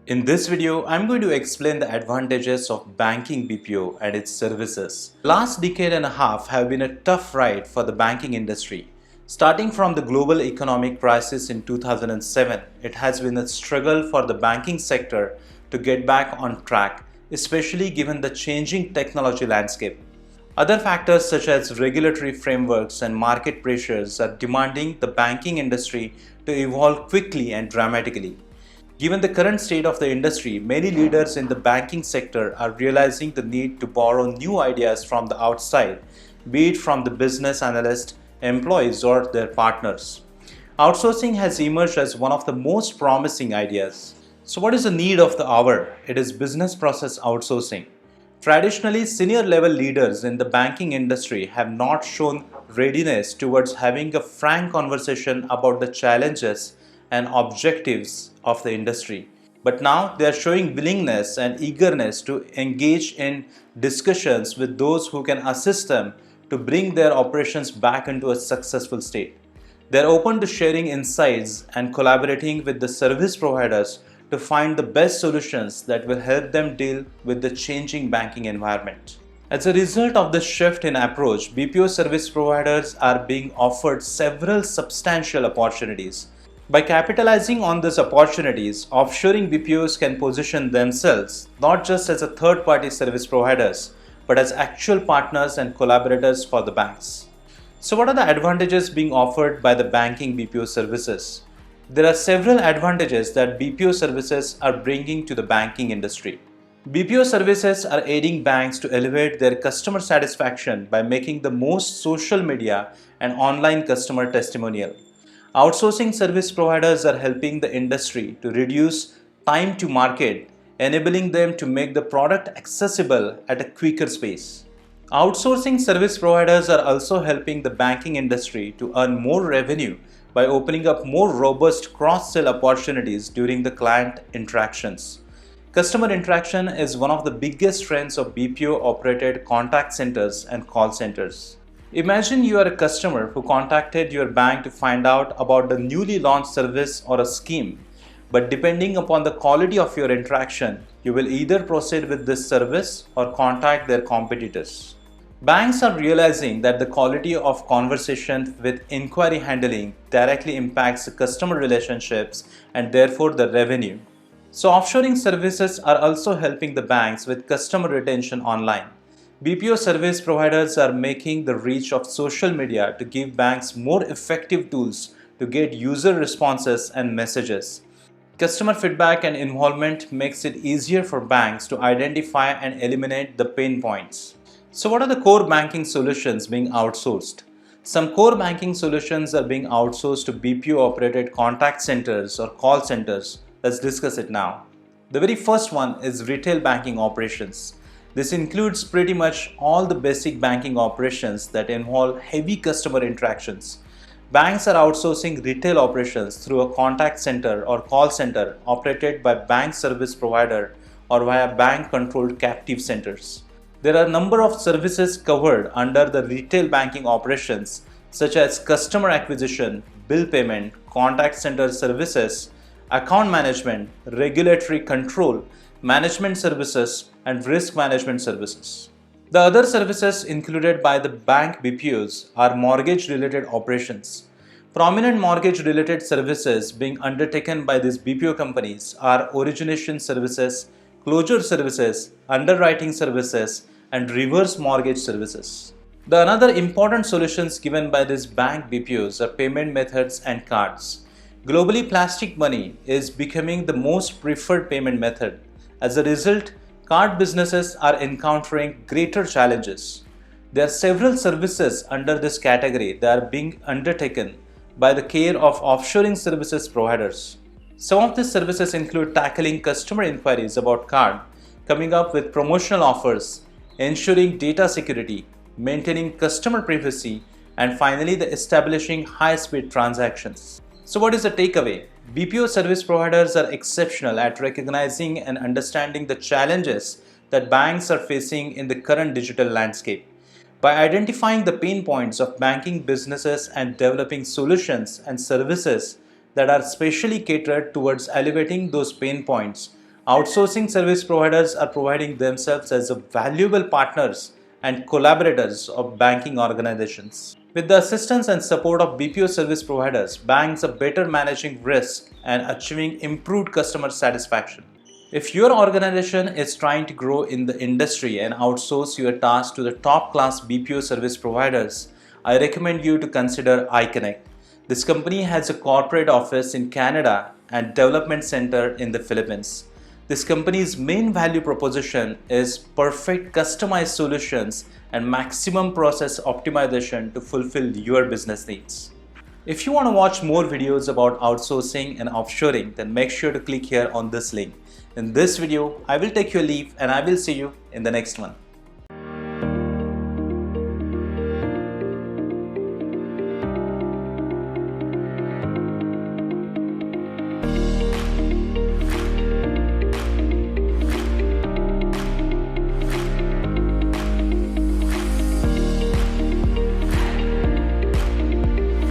In this video, I'm going to explain the advantages of banking BPO and its services. The last decade and a half have been a tough ride for the banking industry. Starting from the global economic crisis in 2007, it has been a struggle for the banking sector to get back on track, especially given the changing technology landscape. Other factors such as regulatory frameworks and market pressures are demanding the banking industry to evolve quickly and dramatically. Given the current state of the industry, many leaders in the banking sector are realizing the need to borrow new ideas from the outside, be it from the business analysts, employees, or their partners. Outsourcing has emerged as one of the most promising ideas. So, what is the need of the hour? It is business process outsourcing. Traditionally, senior level leaders in the banking industry have not shown readiness towards having a frank conversation about the challenges and objectives of the industry. But now they are showing willingness and eagerness to engage in discussions with those who can assist them to bring their operations back into a successful state. They are open to sharing insights and collaborating with the service providers to find the best solutions that will help them deal with the changing banking environment. As a result of this shift in approach, BPO service providers are being offered several substantial opportunities. By capitalizing on these opportunities, offshoring BPOs can position themselves not just as a third-party service providers, but as actual partners and collaborators for the banks. So what are the advantages being offered by the banking BPO services? There are several advantages that BPO services are bringing to the banking industry. BPO services are aiding banks to elevate their customer satisfaction by making the most social media and online customer testimonial. Outsourcing service providers are helping the industry to reduce time to market, enabling them to make the product accessible at a quicker pace. Outsourcing service providers are also helping the banking industry to earn more revenue by opening up more robust cross-sell opportunities during the client interactions. Customer interaction is one of the biggest strengths of BPO operated contact centers and call centers. Imagine you are a customer who contacted your bank to find out about the newly launched service or a scheme. But depending upon the quality of your interaction, you will either proceed with this service or contact their competitors. Banks are realizing that the quality of conversation with inquiry handling directly impacts the customer relationships and therefore the revenue. So offshoring services are also helping the banks with customer retention online. BPO service providers are making the reach of social media to give banks more effective tools to get user responses and messages. Customer feedback and involvement makes it easier for banks to identify and eliminate the pain points. So what are the core banking solutions being outsourced? Some core banking solutions are being outsourced to BPO operated contact centers or call centers. Let's discuss it now. The very first one is retail banking operations. This includes pretty much all the basic banking operations that involve heavy customer interactions. Banks are outsourcing retail operations through a contact center or call center operated by bank service provider or via bank-controlled captive centers. There are a number of services covered under the retail banking operations such as customer acquisition, bill payment, contact center services, account management, regulatory control, management services, and risk management services. The other services included by the bank BPOs are mortgage-related operations. Prominent mortgage-related services being undertaken by these BPO companies are origination services, closure services, underwriting services, and reverse mortgage services. The another important solutions given by these bank BPOs are payment methods and cards. Globally, plastic money is becoming the most preferred payment method. As a result, card businesses are encountering greater challenges. There are several services under this category that are being undertaken by the care of offshoring services providers. Some of these services include tackling customer inquiries about card, coming up with promotional offers, ensuring data security, maintaining customer privacy, and finally the establishing high-speed transactions. So what is the takeaway? BPO service providers are exceptional at recognizing and understanding the challenges that banks are facing in the current digital landscape. By identifying the pain points of banking businesses and developing solutions and services that are specially catered towards elevating those pain points, Outsourcing service providers are providing themselves as a valuable partners and collaborators of banking organizations. With the assistance and support of BPO service providers, banks are better managing risk and achieving improved customer satisfaction. If your organization is trying to grow in the industry and outsource your tasks to the top-class BPO service providers, I recommend you to consider Iconnect. This company has a corporate office in Canada and development center in the Philippines. This company's main value proposition is perfect customized solutions and maximum process optimization to fulfill your business needs. If you want to watch more videos about outsourcing and offshoring, then make sure to click here on this link. In this video, I will take your leave and I will see you in the next one.